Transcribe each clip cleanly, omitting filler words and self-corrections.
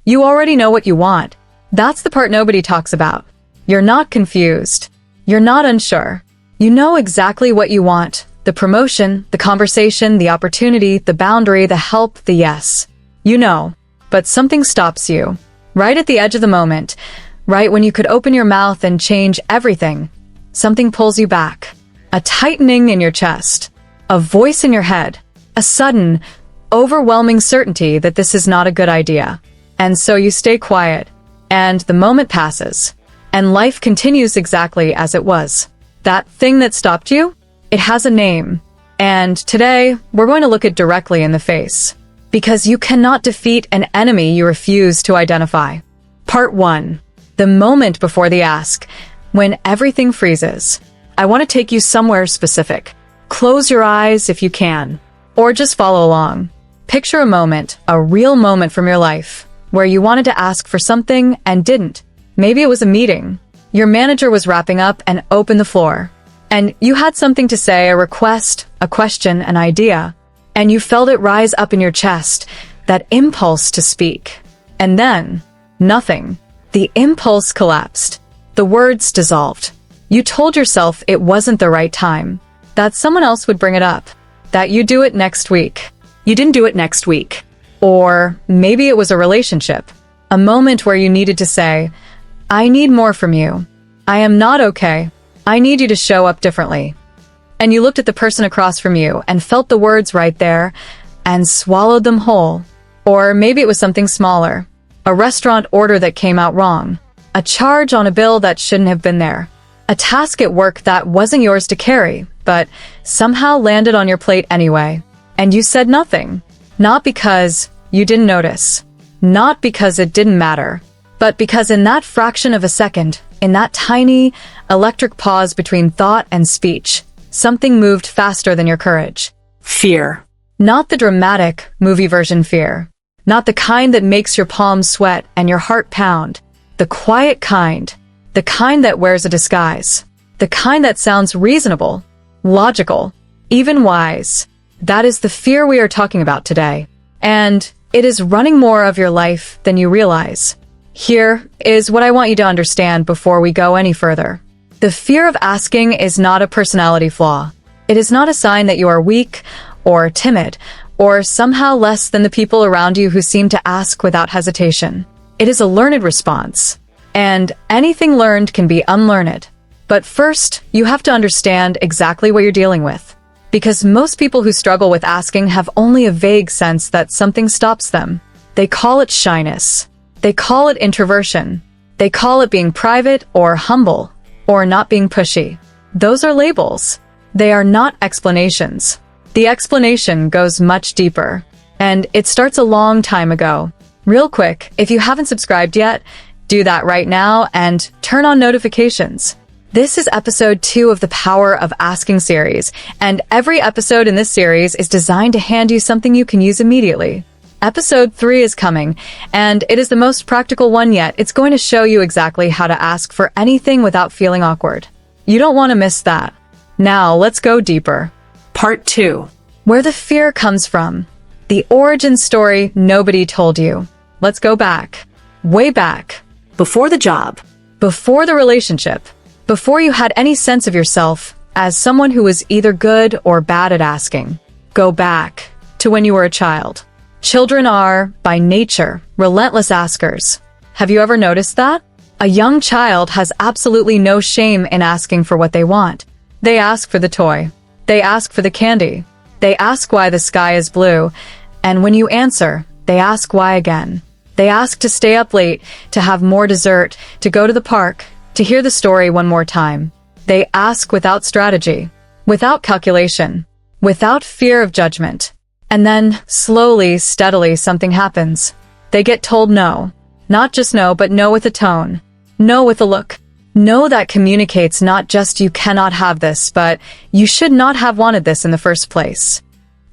You already know what you want. That's the part nobody talks about. You're not confused. You're not unsure. You know exactly what you want. The promotion, the conversation, the opportunity, the boundary, the help, the yes. You know, but something stops you. Right at the edge of the moment, right when you could open your mouth and change everything, something pulls you back. A tightening in your chest, a voice in your head, a sudden, overwhelming certainty that this is not a good idea. And so you stay quiet, and the moment passes, and life continues exactly as it was. That thing that stopped you? It has a name. And today, we're going to look it directly in the face. Because you cannot defeat an enemy you refuse to identify. Part 1. The moment before the ask, when everything freezes. I want to take you somewhere specific. Close your eyes if you can, or just follow along. Picture a moment, a real moment from your life, where you wanted to ask for something and didn't. Maybe it was a meeting. Your manager was wrapping up and opened the floor. And you had something to say, a request, a question, an idea. And you felt it rise up in your chest, that impulse to speak. And then, nothing. The impulse collapsed. The words dissolved. You told yourself it wasn't the right time, that someone else would bring it up, that you'd do it next week. You didn't do it next week. Or maybe it was a relationship, a moment where you needed to say, I need more from you. I am not okay. I need you to show up differently. And you looked at the person across from you and felt the words right there and swallowed them whole. Or maybe it was something smaller, a restaurant order that came out wrong, a charge on a bill that shouldn't have been there, a task at work that wasn't yours to carry, but somehow landed on your plate anyway. And you said nothing. Not because you didn't notice. Not because it didn't matter. But because in that fraction of a second, in that tiny, electric pause between thought and speech, something moved faster than your courage. Fear. Not the dramatic, movie version fear. Not the kind that makes your palms sweat and your heart pound. The quiet kind. The kind that wears a disguise. The kind that sounds reasonable, logical, even wise. That is the fear we are talking about today. And it is running more of your life than you realize. Here is what I want you to understand before we go any further. The fear of asking is not a personality flaw. It is not a sign that you are weak or timid or somehow less than the people around you who seem to ask without hesitation. It is a learned response. And anything learned can be unlearned. But first, you have to understand exactly what you're dealing with. Because most people who struggle with asking have only a vague sense that something stops them. They call it shyness. They call it introversion. They call it being private or humble or not being pushy. Those are labels. They are not explanations. The explanation goes much deeper. And it starts a long time ago. Real quick, if you haven't subscribed yet, do that right now and turn on notifications. This is episode 2 of the Power of Asking series, and every episode in this series is designed to hand you something you can use immediately. Episode 3 is coming, and it is the most practical one yet. It's going to show you exactly how to ask for anything without feeling awkward. You don't want to miss that. Now, let's go deeper. Part 2. Where the fear comes from. The origin story nobody told you. Let's go back. Way back. Before the job. Before the relationship. Before you had any sense of yourself as someone who was either good or bad at asking. Go back to when you were a child. Children are, by nature, relentless askers. Have you ever noticed that? A young child has absolutely no shame in asking for what they want. They ask for the toy. They ask for the candy. They ask why the sky is blue. And when you answer, they ask why again. They ask to stay up late, to have more dessert, to go to the park, to hear the story one more time. They ask without strategy, without calculation, without fear of judgment. And then, slowly, steadily, something happens. They get told no. Not just no, but no with a tone. No with a look. No that communicates not just you cannot have this, but you should not have wanted this in the first place.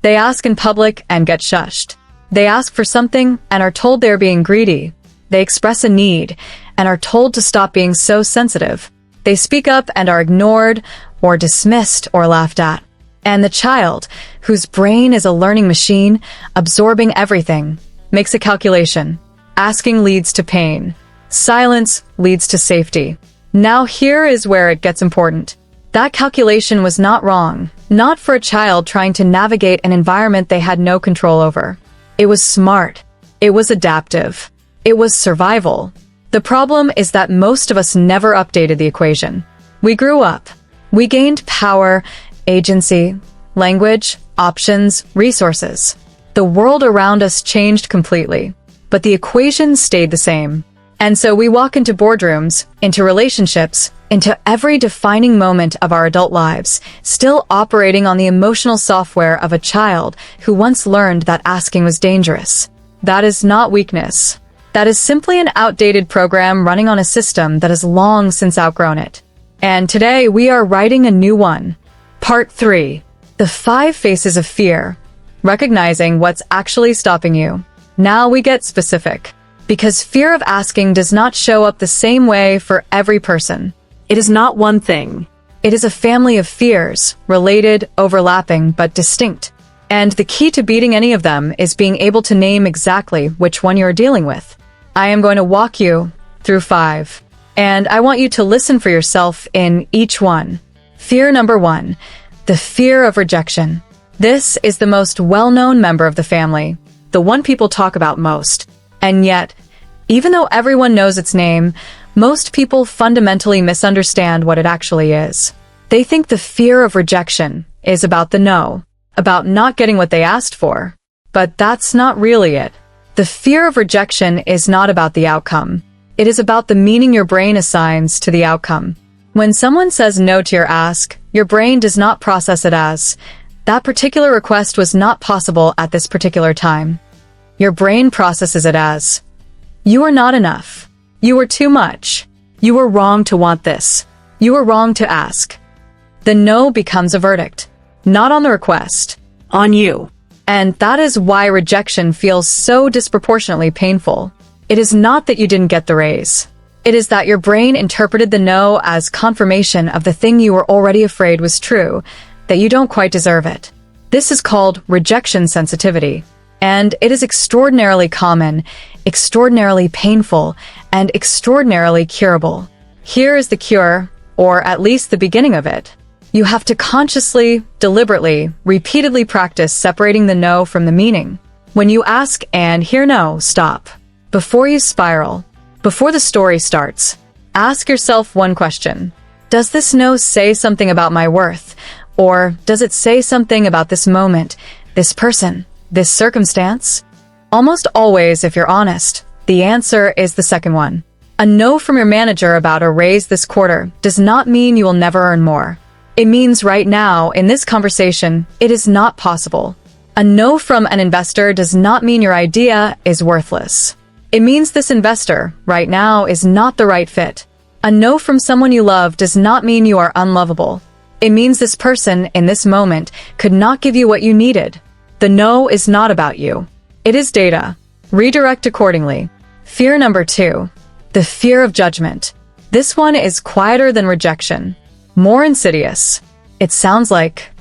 They ask in public and get shushed. They ask for something and are told they're being greedy. They express a need and are told to stop being so sensitive. They speak up and are ignored or dismissed or laughed at. And the child, whose brain is a learning machine, absorbing everything, makes a calculation. Asking leads to pain. Silence leads to safety. Now here is where it gets important. That calculation was not wrong, not for a child trying to navigate an environment they had no control over. It was smart. It was adaptive. It was survival. The problem is that most of us never updated the equation. We grew up. We gained power, agency, language, options, resources. The world around us changed completely, but the equation stayed the same. And so we walk into boardrooms, into relationships, into every defining moment of our adult lives, still operating on the emotional software of a child who once learned that asking was dangerous. That is not weakness. That is simply an outdated program running on a system that has long since outgrown it. And today we are writing a new one. Part 3. The 5 Faces of Fear. Recognizing what's actually stopping you. Now we get specific. Because fear of asking does not show up the same way for every person. It is not one thing. It is a family of fears, related, overlapping, but distinct. And the key to beating any of them is being able to name exactly which one you are dealing with. I am going to walk you through 5. And I want you to listen for yourself in each one. Fear number 1. The fear of rejection. This is the most well-known member of the family, the one people talk about most. And yet, even though everyone knows its name, most people fundamentally misunderstand what it actually is. They think the fear of rejection is about the no, about not getting what they asked for. But that's not really it. The fear of rejection is not about the outcome. It is about the meaning your brain assigns to the outcome. When someone says no to your ask, your brain does not process it as, that particular request was not possible at this particular time. Your brain processes it as, you are not enough. You are too much. You were wrong to want this. You were wrong to ask. The no becomes a verdict, not on the request, on you. And that is why rejection feels so disproportionately painful. It is not that you didn't get the raise. It is that your brain interpreted the no as confirmation of the thing you were already afraid was true, that you don't quite deserve it. This is called rejection sensitivity. And it is extraordinarily common, extraordinarily painful, and extraordinarily curable. Here is the cure, or at least the beginning of it. You have to consciously, deliberately, repeatedly practice separating the no from the meaning. When you ask and hear no, stop. Before you spiral, before the story starts, ask yourself one question. Does this no say something about my worth? Or does it say something about this moment, this person, this circumstance? Almost always, if you're honest, the answer is the second one. A no from your manager about a raise this quarter does not mean you will never earn more. It means right now, in this conversation, it is not possible. A no from an investor does not mean your idea is worthless. It means this investor, right now, is not the right fit. A no from someone you love does not mean you are unlovable. It means this person, in this moment, could not give you what you needed. The no is not about you. It is data. Redirect accordingly. Fear number 2. The fear of judgment. This one is quieter than rejection. More insidious. It sounds like,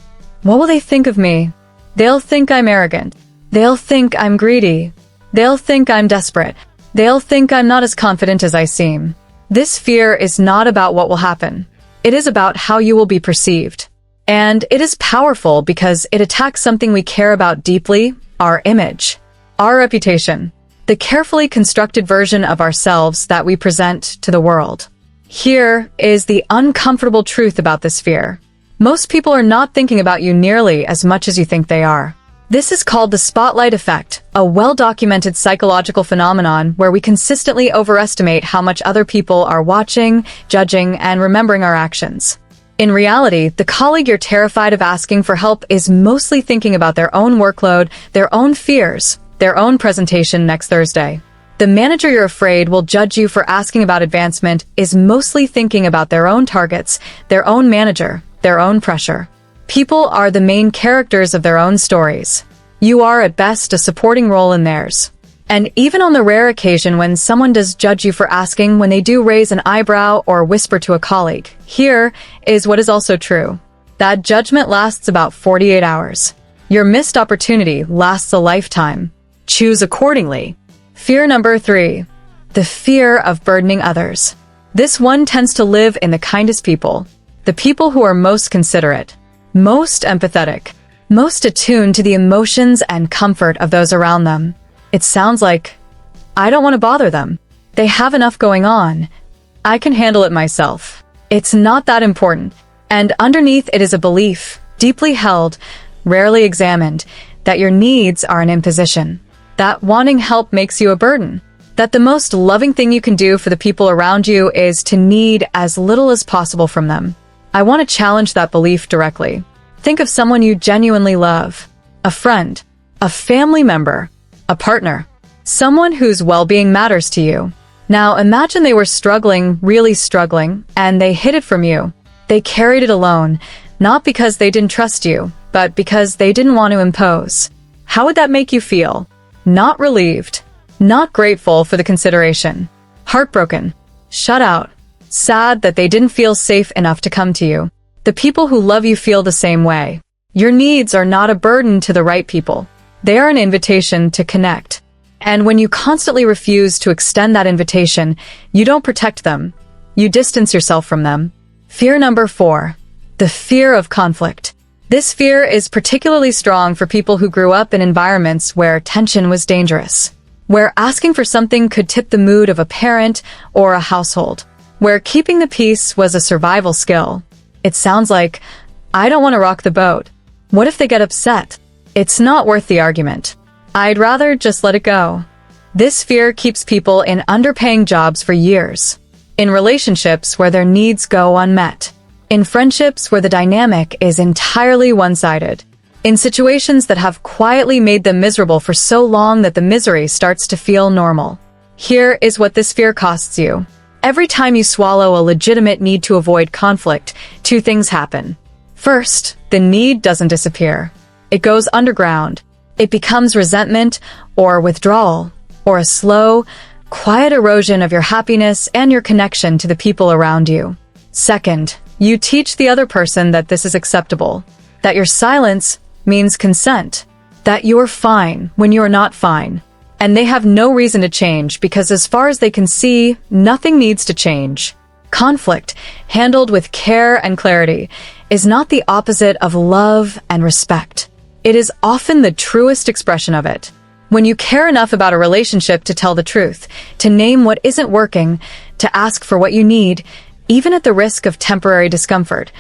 what will they think of me? They'll think I'm arrogant. They'll think I'm greedy. They'll think I'm desperate. They'll think I'm not as confident as I seem. This fear is not about what will happen. It is about how you will be perceived. And it is powerful because it attacks something we care about deeply, our image, our reputation, the carefully constructed version of ourselves that we present to the world. Here is the uncomfortable truth about this fear. Most people are not thinking about you nearly as much as you think they are. This is called the spotlight effect, a well-documented psychological phenomenon where we consistently overestimate how much other people are watching, judging, and remembering our actions. In reality, the colleague you're terrified of asking for help is mostly thinking about their own workload, their own fears, their own presentation next Thursday. The manager you're afraid will judge you for asking about advancement is mostly thinking about their own targets, their own manager, their own pressure. People are the main characters of their own stories. You are at best a supporting role in theirs. And even on the rare occasion when someone does judge you for asking, when they do raise an eyebrow or whisper to a colleague, here is what is also true. That judgment lasts about 48 hours. Your missed opportunity lasts a lifetime. Choose accordingly. Fear number 3. The fear of burdening others. This one tends to live in the kindest people, the people who are most considerate, most empathetic, most attuned to the emotions and comfort of those around them. It sounds like, I don't want to bother them. They have enough going on. I can handle it myself. It's not that important. And underneath it is a belief, deeply held, rarely examined, that your needs are an imposition, that wanting help makes you a burden, that the most loving thing you can do for the people around you is to need as little as possible from them. I want to challenge that belief directly. Think of someone you genuinely love, a friend, a family member, a partner, someone whose well-being matters to you. Now imagine they were struggling, really struggling, and they hid it from you. They carried it alone, not because they didn't trust you, but because they didn't want to impose. How would that make you feel? Not relieved, not grateful for the consideration, heartbroken, shut out, sad that they didn't feel safe enough to come to you. The people who love you feel the same way. Your needs are not a burden to the right people. They are an invitation to connect. And when you constantly refuse to extend that invitation, you don't protect them. You distance yourself from them. Fear number 4. The fear of conflict. This fear is particularly strong for people who grew up in environments where tension was dangerous, where asking for something could tip the mood of a parent or a household, where keeping the peace was a survival skill. It sounds like, I don't want to rock the boat. What if they get upset? It's not worth the argument. I'd rather just let it go. This fear keeps people in underpaying jobs for years, in relationships where their needs go unmet, in friendships where the dynamic is entirely one-sided, in situations that have quietly made them miserable for so long that the misery starts to feel normal. Here is what this fear costs you. Every time you swallow a legitimate need to avoid conflict, 2 things happen. First, the need doesn't disappear. It goes underground. It becomes resentment or withdrawal, or a slow, quiet erosion of your happiness and your connection to the people around you. Second, you teach the other person that this is acceptable, that your silence means consent, that you're fine when you're not fine, and they have no reason to change because as far as they can see, nothing needs to change. Conflict, handled with care and clarity, is not the opposite of love and respect. It is often the truest expression of it. When you care enough about a relationship to tell the truth, to name what isn't working, to ask for what you need, even at the risk of temporary discomfort,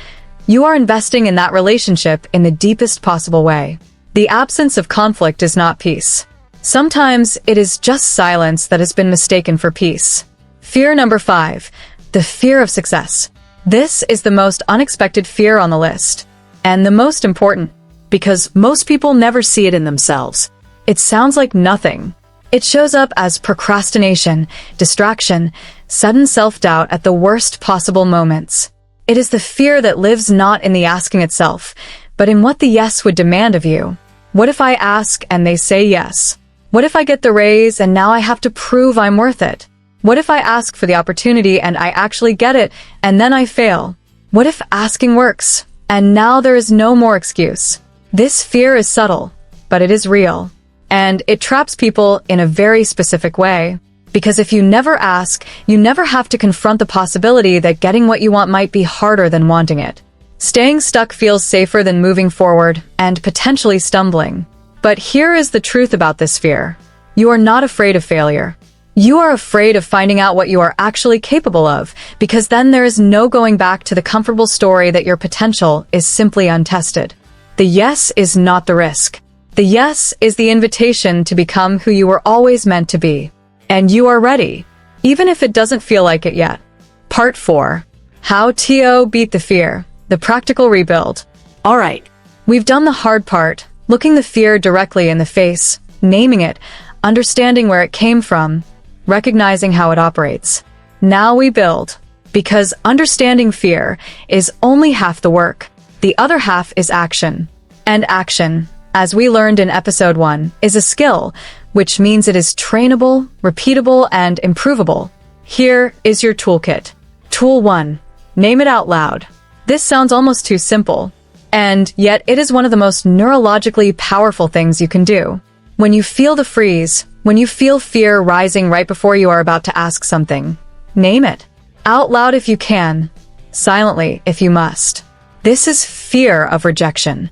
you are investing in that relationship in the deepest possible way. The absence of conflict is not peace. Sometimes it is just silence that has been mistaken for peace. Fear number 5. The fear of success. This is the most unexpected fear on the list, and the most important, because most people never see it in themselves. It sounds like nothing. It shows up as procrastination, distraction, sudden self-doubt at the worst possible moments. It is the fear that lives not in the asking itself, but in what the yes would demand of you. What if I ask and they say yes? What if I get the raise and now I have to prove I'm worth it? What if I ask for the opportunity and I actually get it and then I fail? What if asking works and now there is no more excuse? This fear is subtle, but it is real. And it traps people in a very specific way. Because if you never ask, you never have to confront the possibility that getting what you want might be harder than wanting it. Staying stuck feels safer than moving forward and potentially stumbling. But here is the truth about this fear. You are not afraid of failure. You are afraid of finding out what you are actually capable of, because then there is no going back to the comfortable story that your potential is simply untested. The yes is not the risk. The yes is the invitation to become who you were always meant to be. And you are ready, even if it doesn't feel like it yet. Part 4. How TO beat the fear. The practical rebuild. All right, we've done the hard part, looking the fear directly in the face, naming it, understanding where it came from, recognizing how it operates. Now we build, because understanding fear is only half the work. The other half is action. And action, as we learned in episode 1, is a skill, which means it is trainable, repeatable, and improvable. Here is your toolkit. Tool 1. Name it out loud. This sounds almost too simple, and yet it is one of the most neurologically powerful things you can do. When you feel the freeze, When you feel fear rising right before you are about to ask something, name it. Out loud if you can, silently if you must. This is fear of rejection.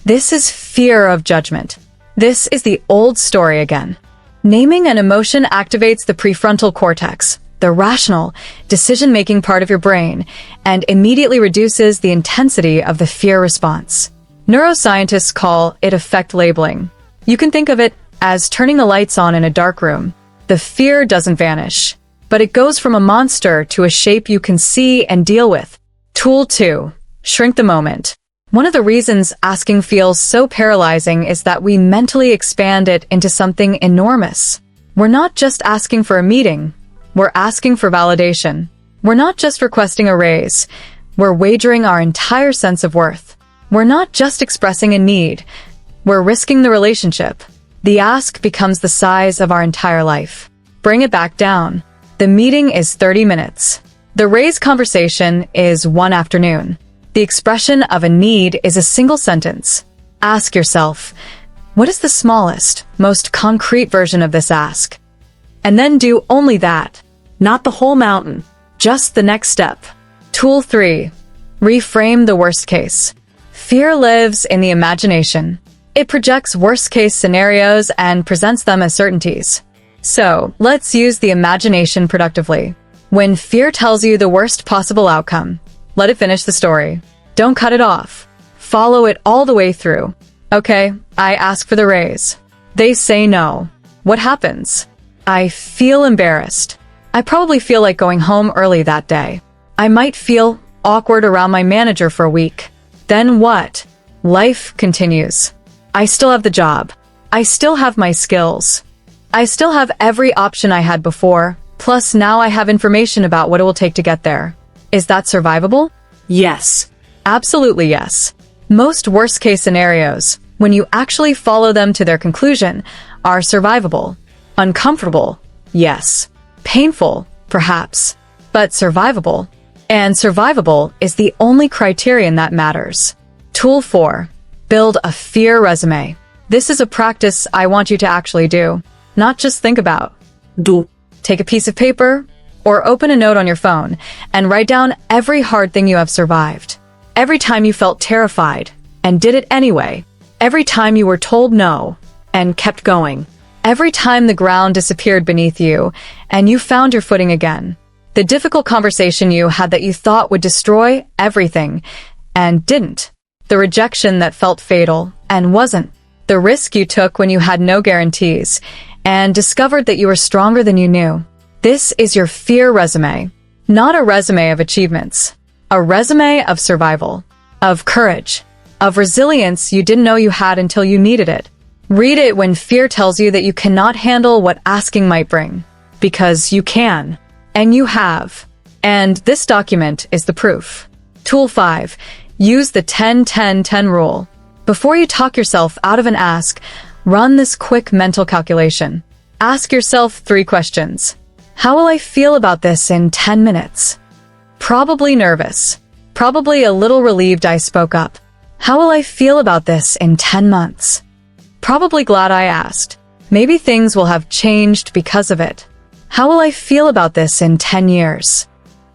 This is fear of judgment. This is the old story again. Naming an emotion activates the prefrontal cortex, the rational, decision-making part of your brain, and immediately reduces the intensity of the fear response. Neuroscientists call it effect labeling. You can think of it as turning the lights on in a dark room. The fear doesn't vanish, but it goes from a monster to a shape you can see and deal with. Tool 2. Shrink the moment. One of the reasons asking feels so paralyzing is that we mentally expand it into something enormous. We're not just asking for a meeting, we're asking for validation. We're not just requesting a raise, we're wagering our entire sense of worth. We're not just expressing a need, we're risking the relationship. The ask becomes the size of our entire life. Bring it back down. The meeting is 30 minutes. The raise conversation is one afternoon. The expression of a need is a single sentence. Ask yourself, what is the smallest, most concrete version of this ask? And then do only that. Not the whole mountain, just the next step. Tool 3. Reframe the worst case. Fear lives in the imagination. It projects worst-case scenarios and presents them as certainties. So, let's use the imagination productively. When fear tells you the worst possible outcome, let it finish the story. Don't cut it off. Follow it all the way through. Okay, I ask for the raise. They say no. What happens? I feel embarrassed. I probably feel like going home early that day. I might feel awkward around my manager for a week. Then what? Life continues. I still have the job. I still have my skills. I still have every option I had before, plus now I have information about what it will take to get there. Is that survivable? Yes. Absolutely yes. Most worst-case scenarios, when you actually follow them to their conclusion, are survivable. Uncomfortable? Yes. Painful? Perhaps. But survivable? And survivable is the only criterion that matters. Tool 4. Build a fear resume. This is a practice I want you to actually do, not just think about. Do. Take a piece of paper or open a note on your phone and write down every hard thing you have survived. Every time you felt terrified and did it anyway. Every time you were told no and kept going. Every time the ground disappeared beneath you and you found your footing again. The difficult conversation you had that you thought would destroy everything and didn't. The rejection that felt fatal and wasn't. The risk you took when you had no guarantees and discovered that you were stronger than you knew. This is your fear resume, not a resume of achievements. A resume of survival, of courage, of resilience you didn't know you had until you needed it. Read it when fear tells you that you cannot handle what asking might bring. Because you can. And you have. And this document is the proof. Tool 5. Use the 10-10-10 rule. Before you talk yourself out of an ask, run this quick mental calculation. Ask yourself 3 questions. How will I feel about this in 10 minutes? Probably nervous. Probably a little relieved I spoke up. How will I feel about this in 10 months? Probably glad I asked. Maybe things will have changed because of it. How will I feel about this in 10 years?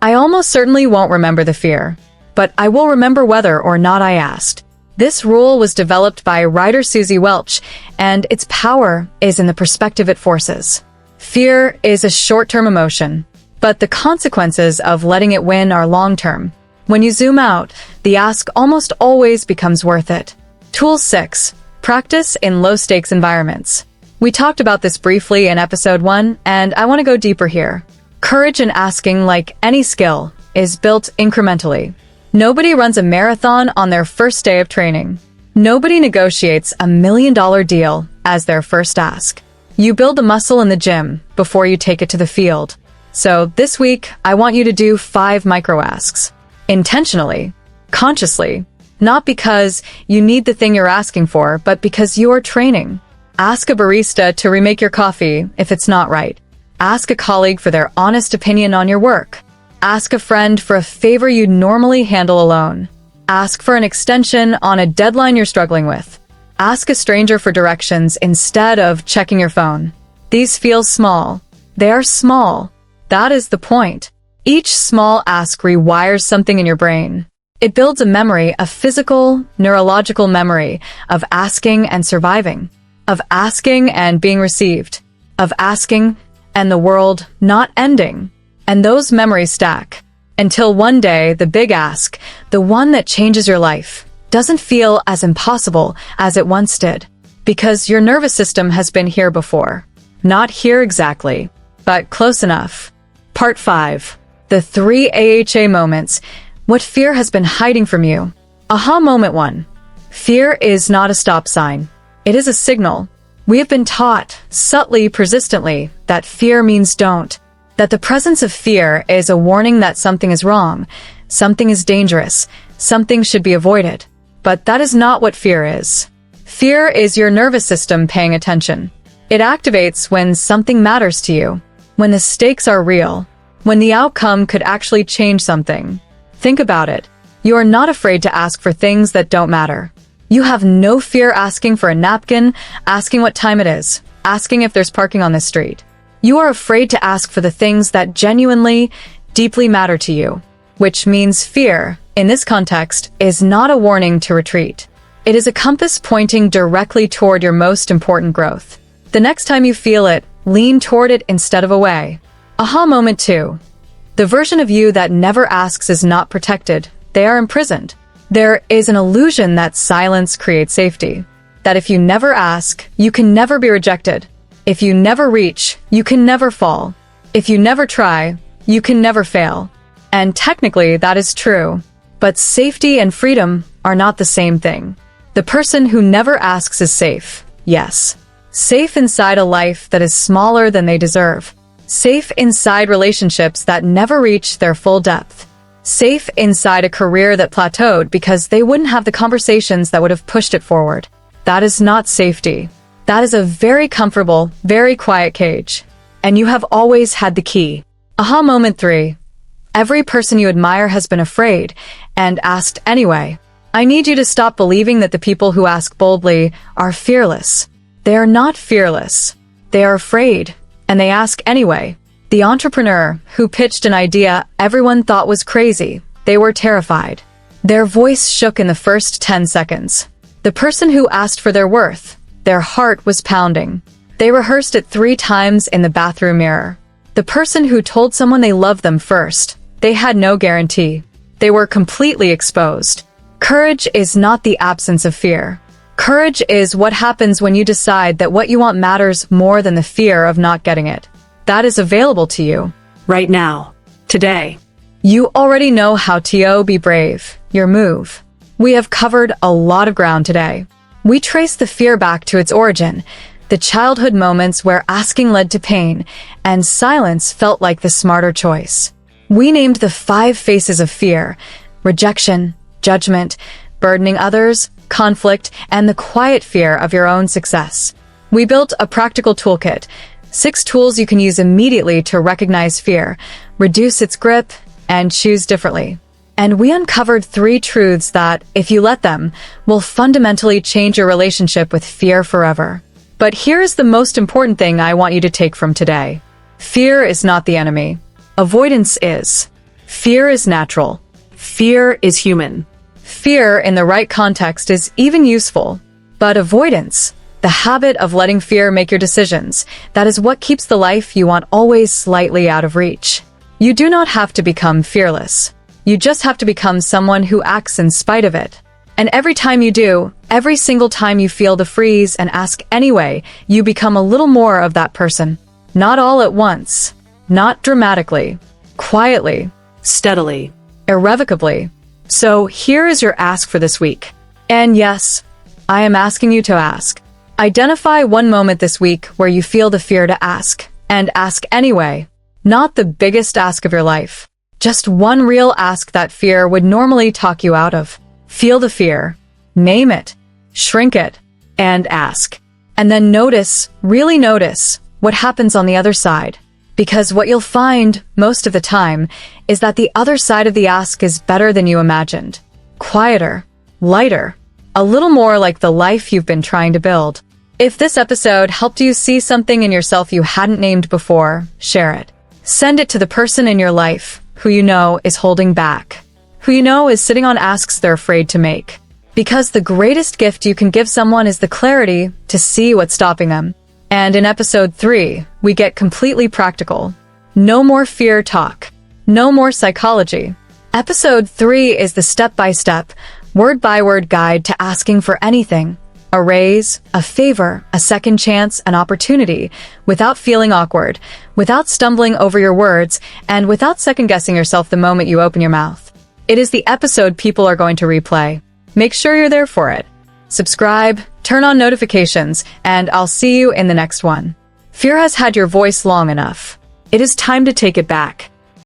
I almost certainly won't remember the fear, but I will remember whether or not I asked. This rule was developed by writer Susie Welch, and its power is in the perspective it forces. Fear is a short-term emotion, but the consequences of letting it win are long-term. When you zoom out, the ask almost always becomes worth it. Tool 6. Practice in low-stakes environments. We talked about this briefly in episode 1, and I want to go deeper here. Courage in asking, like any skill, is built incrementally. Nobody runs a marathon on their first day of training. Nobody negotiates $1 million deal as their first ask. You build the muscle in the gym before you take it to the field. So this week, I want you to do 5 micro-asks. Intentionally. Consciously. Not because you need the thing you're asking for, but because you're training. Ask a barista to remake your coffee if it's not right. Ask a colleague for their honest opinion on your work. Ask a friend for a favor you'd normally handle alone. Ask for an extension on a deadline you're struggling with. Ask a stranger for directions instead of checking your phone. These feel small. They are small. That is the point. Each small ask rewires something in your brain. It builds a memory, a physical, neurological memory of asking and surviving, of asking and being received, of asking and the world not ending. And those memories stack until one day the big ask, the one that changes your life, doesn't feel as impossible as it once did, because your nervous system has been here before. Not here exactly, but close enough. Part 5. The 3 AHA moments. What fear has been hiding from you. Aha moment 1. Fear is not a stop sign. It is a signal. We have been taught, subtly, persistently, that fear means don't. That the presence of fear is a warning that something is wrong, something is dangerous, something should be avoided. But that is not what fear is. Fear is your nervous system paying attention. It activates when something matters to you, when the stakes are real, when the outcome could actually change something. Think about it. You are not afraid to ask for things that don't matter. You have no fear asking for a napkin, asking what time it is, asking if there's parking on this street. You are afraid to ask for the things that genuinely, deeply matter to you, which means fear, in this context, is not a warning to retreat. It is a compass pointing directly toward your most important growth. The next time you feel it, lean toward it instead of away. Aha moment 2. The version of you that never asks is not protected. They are imprisoned. There is an illusion that silence creates safety. That if you never ask, you can never be rejected. If you never reach, you can never fall. If you never try, you can never fail. And technically, that is true. But safety and freedom are not the same thing. The person who never asks is safe, yes. Safe inside a life that is smaller than they deserve. Safe inside relationships that never reach their full depth. Safe inside a career that plateaued because they wouldn't have the conversations that would have pushed it forward. That is not safety. That is a very comfortable, very quiet cage. And you have always had the key. Aha moment 3. Every person you admire has been afraid and asked anyway. I need you to stop believing that the people who ask boldly are fearless. They are not fearless. They are afraid, and they ask anyway. The entrepreneur who pitched an idea everyone thought was crazy, they were terrified. Their voice shook in the first 10 seconds. The person who asked for their worth, their heart was pounding. They rehearsed it 3 times in the bathroom mirror. The person who told someone they loved them first, they had no guarantee. They were completely exposed. Courage is not the absence of fear. Courage is what happens when you decide that what you want matters more than the fear of not getting it. That is available to you. Right now. Today. You already know how to be brave. Your move. We have covered a lot of ground today. We trace the fear back to its origin, the childhood moments where asking led to pain, and silence felt like the smarter choice. We named the 5 faces of fear: rejection, judgment, burdening others, conflict, and the quiet fear of your own success. We built a practical toolkit, 6 tools you can use immediately to recognize fear, reduce its grip, and choose differently. And we uncovered 3 truths that, if you let them, will fundamentally change your relationship with fear forever. But here's the most important thing I want you to take from today. Fear is not the enemy. Avoidance is. Fear is natural. Fear is human. Fear in the right context is even useful. But avoidance, the habit of letting fear make your decisions, that is what keeps the life you want always slightly out of reach. You do not have to become fearless. You just have to become someone who acts in spite of it. And every time you do, every single time you feel the freeze and ask anyway, you become a little more of that person. Not all at once. Not dramatically. Quietly. Steadily. Irrevocably. So here is your ask for this week. And yes, I am asking you to ask. Identify one moment this week where you feel the fear to ask, and ask anyway. Not the biggest ask of your life. Just one real ask that fear would normally talk you out of. Feel the fear. Name it. Shrink it. And ask. And then notice, really notice, what happens on the other side. Because what you'll find, most of the time, is that the other side of the ask is better than you imagined. Quieter. Lighter. A little more like the life you've been trying to build. If this episode helped you see something in yourself you hadn't named before, share it. Send it to the person in your life who you know is holding back, who you know is sitting on asks they're afraid to make. Because the greatest gift you can give someone is the clarity to see what's stopping them. And in episode 3, we get completely practical. No more fear talk. No more psychology. Episode 3 is the step-by-step, word-by-word guide to asking for anything. A raise, a favor, a second chance, an opportunity, without feeling awkward, without stumbling over your words, and without second-guessing yourself the moment you open your mouth. It is the episode people are going to replay. Make sure you're there for it. Subscribe, turn on notifications, and I'll see you in the next one. Fear has had your voice long enough. It is time to take it back.